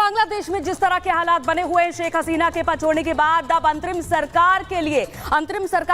बांग्लादेश में जिस तरह के हालात बने हुए हैं शेख हसीना के पद छोड़ने के बाद, अब अंतरिम सरकार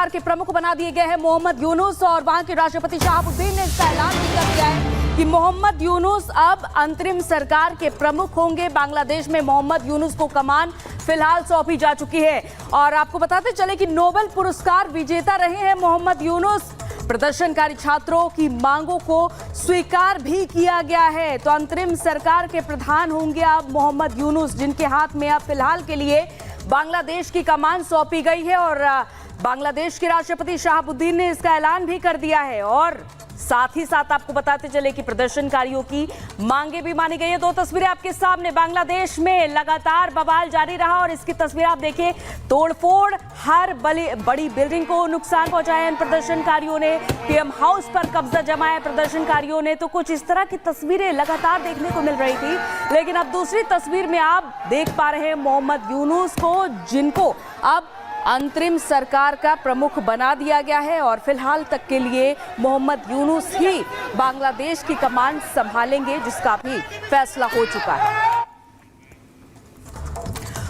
के प्रमुख बना दिए गए हैं मोहम्मद यूनुस। और वहां के राष्ट्रपति शहाबुद्दीन ने इसका ऐलान भी कर दिया है कि मोहम्मद यूनुस अब अंतरिम सरकार के प्रमुख होंगे। बांग्लादेश में मोहम्मद यूनुस को कमान फिलहाल सौंपी जा चुकी है। और आपको बताते चले कि नोबेल पुरस्कार विजेता रहे हैं मोहम्मद यूनुस। प्रदर्शनकारी छात्रों की मांगों को स्वीकार भी किया गया है। तो अंतरिम सरकार के प्रधान होंगे अब मोहम्मद यूनुस, जिनके हाथ में अब फिलहाल के लिए बांग्लादेश की कमान सौंपी गई है। और बांग्लादेश के राष्ट्रपति शहाबुद्दीन ने इसका ऐलान भी कर दिया है। और साथ ही साथ आपको बताते चले कि प्रदर्शनकारियों की मांगे भी मानी गई है। दो तस्वीरें आपके सामने, बांग्लादेश में लगातार बवाल जारी रहा और इसकी तस्वीर आप देखिए, तोड़फोड़, हर बड़ी बिल्डिंग को नुकसान पहुंचाया इन प्रदर्शनकारियों ने, पीएम हाउस पर कब्जा जमाया प्रदर्शनकारियों ने। तो कुछ इस तरह की तस्वीरें लगातार देखने को मिल रही थी। लेकिन अब दूसरी तस्वीर में आप देख पा रहे हैं मोहम्मद यूनुस को, जिनको अब अंतरिम सरकार का प्रमुख बना दिया गया है। और फिलहाल तक के लिए मोहम्मद यूनुस ही बांग्लादेश की कमान संभालेंगे, जिसका भी फैसला हो चुका है।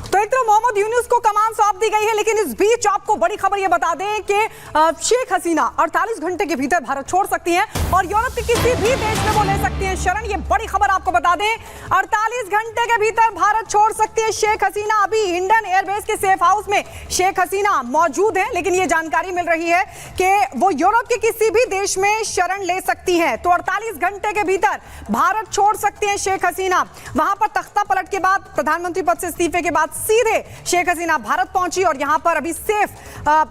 तो एक तरफ मोहम्मद यूनुस को कमान सौंप दी गई है, लेकिन इस बीच आपको बड़ी खबर यह बता दें कि शेख हसीना 48 घंटे के भीतर भारत छोड़ सकती हैं और यूरोप के किसी भी देश में वो ले सकती हैं शरण। ये बड़ी खबर आपको बता दें, 48 घंटे के भीतर भारत छोड़ सकती है शेख हसीना। अभी हिंडन एयरबेस के सेफ हाउस में शेख हसीना मौजूद है, लेकिन ये जानकारी मिल रही है कि वो यूरोप के किसी भी देश में शरण ले सकती हैं। तो 48 घंटे के भीतर भारत छोड़ सकती है शेख हसीना। वहां पर तख्ता पलट के बाद, प्रधानमंत्री पद से इस्तीफे के बाद सीधे शेख हसीना भारत पहुंची और यहां पर अभी सेफ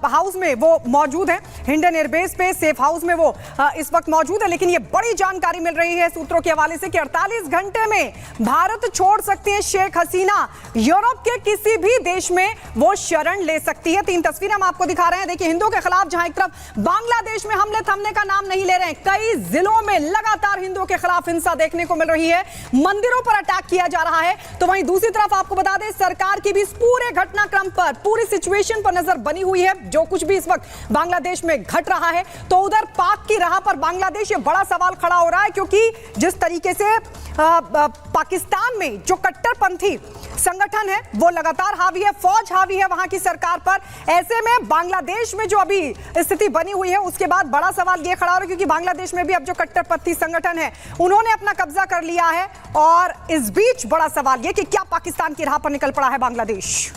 हाउस में वो मौजूद है। हिंडन एयरबेस पे सेफ हाउस में वो इस वक्त मौजूद है। लेकिन ये बड़ी जानकारी मिल रही है सूत्रों के हवाले से कि 48 घंटे में भारत छोड़ सकती है शेख हसीना। यूरोप के किसी भी देश में वो शरण ले सकती है। 3 तस्वीरें हम आपको दिखा रहे हैं। देखिए, हिंदुओं के खिलाफ जहां एक तरफ बांग्लादेश में हमले थमने का नाम नहीं ले रहे हैं, कई जिलों में लगातार हिंदुओं के खिलाफ हिंसा देखने को मिल रही है, मंदिरों पर अटैक किया जा रहा है। तो वहीं दूसरी तरफ आपको बता दें, सरकार की भी पूरे घटनाक्रम पर, पूरी सिचुएशन पर नजर बनी हुई है, जो कुछ भी इस वक्त बांग्लादेश में घट रहा है। तो उधर पाक की राह पर बांग्लादेश, ये बड़ा सवाल खड़ा हो रहा है, क्योंकि जिस तरीके से पाकिस्तान में जो कट्टरपंथी संगठन है वो लगातार हावी है, फौज हावी है वहां की सरकार पर। ऐसे में बांग्लादेश में जो अभी स्थिति बनी हुई है, उसके बाद बड़ा सवाल ये खड़ा हो रहा है, क्योंकि बांग्लादेश में भी अब जो कट्टरपंथी संगठन है उन्होंने अपना कब्जा कर लिया है। और इस बीच बड़ा सवाल ये कि क्या पाकिस्तान की राह पर निकल पड़ा है बांग्लादेश।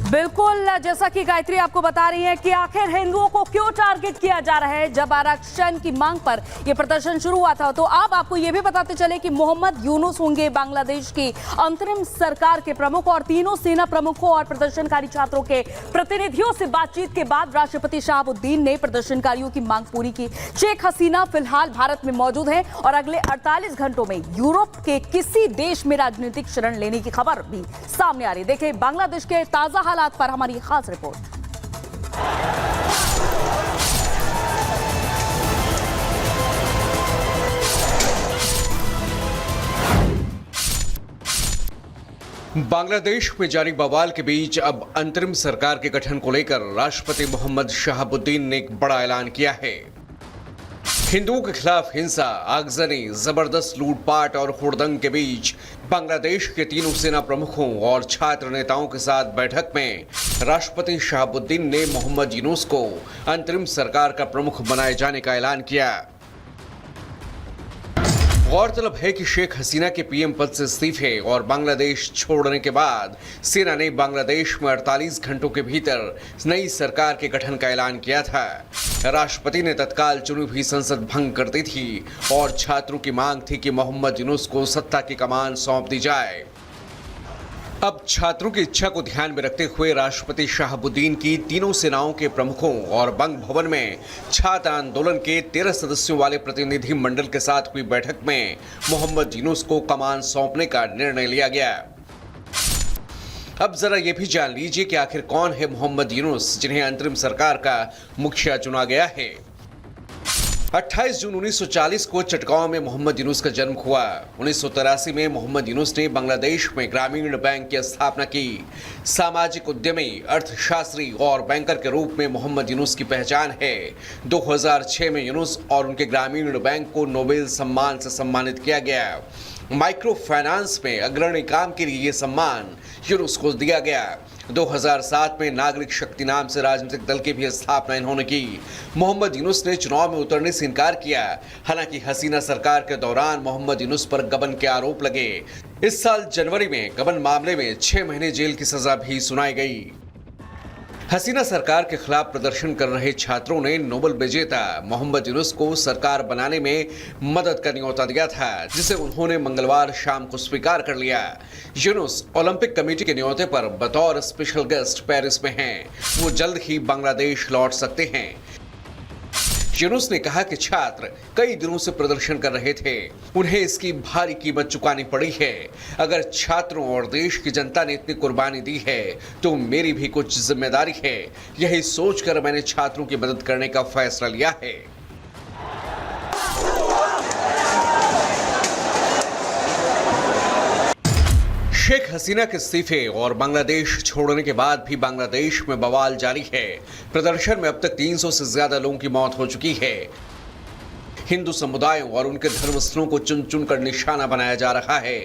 बिल्कुल, जैसा कि गायत्री आपको बता रही है कि आखिर हिंदुओं को क्यों टारगेट किया जा रहा है। जब आरक्षण की मांग पर यह प्रदर्शन शुरू हुआ था, तो अब आपको यह भी बताते चले कि मोहम्मद यूनुस होंगे बांग्लादेश की अंतरिम सरकार के प्रमुख। और तीनों सेना प्रमुखों और प्रदर्शनकारी छात्रों के प्रतिनिधियों से बातचीत के बाद राष्ट्रपति शहाबुद्दीन ने प्रदर्शनकारियों की मांग पूरी की। शेख हसीना फिलहाल भारत में मौजूद है और अगले 48 घंटों में यूरोप के किसी देश में राजनीतिक शरण लेने की खबर भी सामने आ रही है। देखिए बांग्लादेश के ताजा हालात पर हमारी खास रिपोर्ट। बांग्लादेश में जारी बवाल के बीच अब अंतरिम सरकार के गठन को लेकर राष्ट्रपति मोहम्मद शहाबुद्दीन ने एक बड़ा ऐलान किया है। हिंदुओं के खिलाफ हिंसा, आगजनी, जबरदस्त लूटपाट और हुड़दंग के बीच बांग्लादेश के तीनों सेना प्रमुखों और छात्र नेताओं के साथ बैठक में राष्ट्रपति शहाबुद्दीन ने मोहम्मद यूनुस को अंतरिम सरकार का प्रमुख बनाए जाने का ऐलान किया। गौरतलब है कि शेख हसीना के पीएम पद से इस्तीफे और बांग्लादेश छोड़ने के बाद सेना ने बांग्लादेश में 48 घंटों के भीतर नई सरकार के गठन का ऐलान किया था। राष्ट्रपति ने तत्काल चुनी हुई संसद भंग कर दी थी और छात्रों की मांग थी कि मोहम्मद यूनुस को सत्ता की कमान सौंप दी जाए। अब छात्रों की इच्छा को ध्यान में रखते हुए राष्ट्रपति शहाबुद्दीन की तीनों सेनाओं के प्रमुखों और बंग भवन में छात्र आंदोलन के 13 सदस्यों वाले प्रतिनिधि मंडल के साथ हुई बैठक में मोहम्मद यूनुस को कमान सौंपने का निर्णय लिया गया। अब जरा ये भी जान लीजिए कि आखिर कौन है मोहम्मद यूनुस, जिन्हें अंतरिम सरकार का मुखिया चुना गया है। 28 जून 1940 को चटगांव में मोहम्मद यूनुस का जन्म हुआ। 1983 में मोहम्मद यूनुस ने बांग्लादेश में ग्रामीण बैंक की स्थापना की। सामाजिक उद्यमी, अर्थशास्त्री और बैंकर के रूप में मोहम्मद यूनुस की पहचान है। 2006 में यूनुस और उनके ग्रामीण बैंक को नोबेल सम्मान से सम्मानित किया गया। माइक्रो फाइनेंस में अग्रणी काम के लिए ये सम्मान यूनुस को दिया गया। 2007 में नागरिक शक्ति नाम से राजनीतिक दल की भी स्थापना इन्होंने की। मोहम्मद यूनुस ने चुनाव में उतरने से इनकार किया। हालांकि हसीना सरकार के दौरान मोहम्मद यूनुस पर गबन के आरोप लगे। इस साल जनवरी में गबन मामले में 6 महीने जेल की सजा भी सुनाई गई। हसीना सरकार के खिलाफ प्रदर्शन कर रहे छात्रों ने नोबेल विजेता मोहम्मद यूनुस को सरकार बनाने में मदद का न्योता दिया था, जिसे उन्होंने मंगलवार शाम को स्वीकार कर लिया। यूनुस ओलंपिक कमेटी के न्योते पर बतौर स्पेशल गेस्ट पेरिस में हैं। वो जल्द ही बांग्लादेश लौट सकते हैं। यूनुस ने कहा कि छात्र कई दिनों से प्रदर्शन कर रहे थे, उन्हें इसकी भारी कीमत चुकानी पड़ी है। अगर छात्रों और देश की जनता ने इतनी कुर्बानी दी है तो मेरी भी कुछ जिम्मेदारी है। यही सोचकर मैंने छात्रों की मदद करने का फैसला लिया है। शेख हसीना के इस्तीफे और बांग्लादेश छोड़ने के बाद भी बांग्लादेश में बवाल जारी है। प्रदर्शन में अब तक 300 से ज्यादा लोगों की मौत हो चुकी है। हिंदू समुदायों और उनके धर्मस्थलों को चुन चुन कर निशाना बनाया जा रहा है।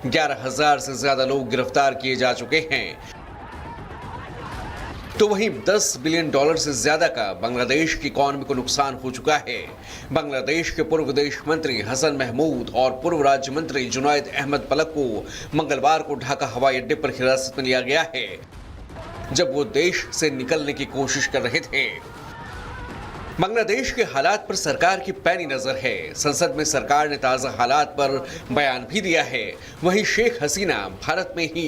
11,000 से ज्यादा लोग गिरफ्तार किए जा चुके हैं। तो वहीं $10 बिलियन से ज्यादा का बांग्लादेश की इकॉनमी को नुकसान हो चुका है। बांग्लादेश के पूर्व विदेश मंत्री हसन महमूद और पूर्व राज्य मंत्री जुनैद अहमद पलक को मंगलवार को ढाका हवाई अड्डे पर हिरासत में लिया गया है, जब वो देश से निकलने की कोशिश कर रहे थे। बांग्लादेश के हालात पर सरकार की पैनी नजर है। संसद में सरकार ने ताजा हालात पर बयान भी दिया है। वहीं शेख हसीना भारत में ही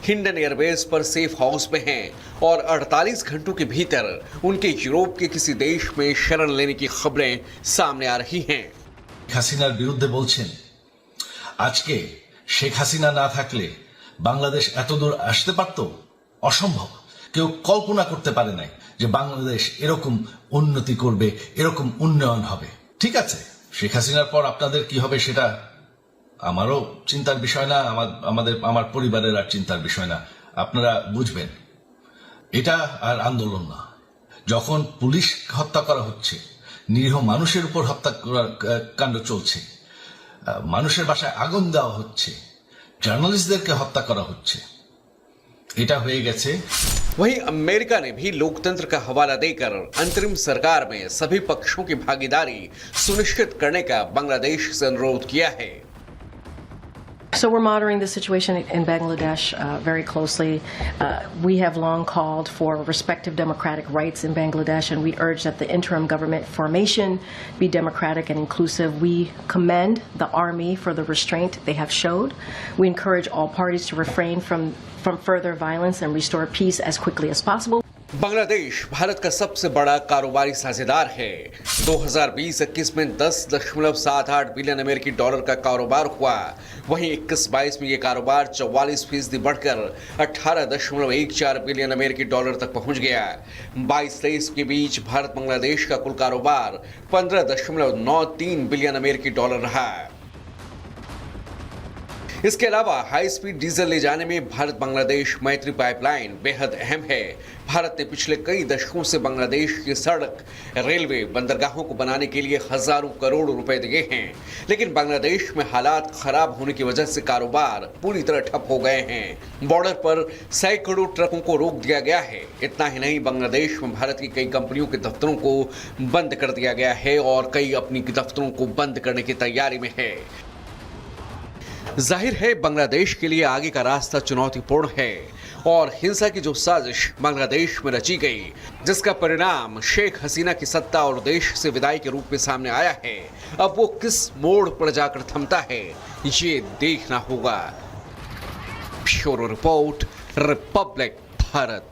हिंडन एयरबेस पर सेफ हाउस में हैं और 48 घंटों के भीतर उनके यूरोप के किसी देश में शरण लेने की खबरें सामने आ रही हैं। হাসিনার বিরুদ্ধে বলছেন আজকে শেখ হাসিনা না থাকলে বাংলাদেশ এতদূর আসতে পারত? অসম্ভব। কেউ কল্পনা করতে পারে নাই যে বাংলাদেশ এরকম উন্নতি করবে, এরকম উন্নয়ন হবে। ঠিক আছে, শেখ হাসিনার পর আপনাদের কি হবে সেটা আমারও চিন্তার বিষয় না, আমার পরিবারের আর চিন্তার বিষয় না। আপনারা বুঝবেন এটা আর আন্দোলন না। যখন পুলিশ হত্যা করা হচ্ছে, নিরীহ মানুষের উপর হত্যা করার কাণ্ড চলছে, মানুষের বাসায় আগুন দেওয়া হচ্ছে, জার্নালিস্টদেরকে হত্যা করা হচ্ছে, এটা হয়ে গেছে। वहीं अमेरिका ने भी लोकतंत्र का हवाला देकर अंतरिम सरकार में सभी पक्षों की भागीदारी सुनिश्चित करने का बांग्लादेश से अनुरोध किया है। So we're monitoring the situation in Bangladesh very closely. We have long called for respective democratic rights in Bangladesh, and we urge that the interim government formation be democratic and inclusive. We commend the army for the restraint they have showed. We encourage all parties to refrain from further violence and restore peace as quickly as possible. Bangladesh Bharat का सबसे बड़ा कारोबारी साझेदार है। 2020-21 में $10.78 billion अमेरिकी dollar का कारोबार हुआ। वहीं 21-22 में ये कारोबार 44% बढ़कर $18.14 बिलियन अमेरिकी डॉलर तक पहुंच गया। 22-23 के बीच भारत बांग्लादेश का कुल कारोबार $15.93 बिलियन अमेरिकी डॉलर रहा। इसके अलावा हाई स्पीड डीजल ले जाने में भारत बांग्लादेश मैत्री पाइपलाइन बेहद अहम है। भारत ने पिछले कई दशकों से बांग्लादेश की सड़क, रेलवे, बंदरगाहों को बनाने के लिए हजारों करोड़ रुपए दिए हैं, लेकिन बांग्लादेश में हालात खराब होने की वजह से कारोबार पूरी तरह ठप हो गए हैं। बॉर्डर पर सैकड़ों ट्रकों को रोक दिया गया है। इतना ही नहीं, बांग्लादेश में भारत की कई कंपनियों के दफ्तरों को बंद कर दिया गया है और कई अपनी दफ्तरों को बंद करने की तैयारी में है। जाहिर है बांग्लादेश के लिए आगे का रास्ता चुनौतीपूर्ण है और हिंसा की जो साजिश बांग्लादेश में रची गई, जिसका परिणाम शेख हसीना की सत्ता और देश से विदाई के रूप में सामने आया है, अब वो किस मोड़ पर जाकर थमता है, ये देखना होगा। Bureau report, Republic Bharat.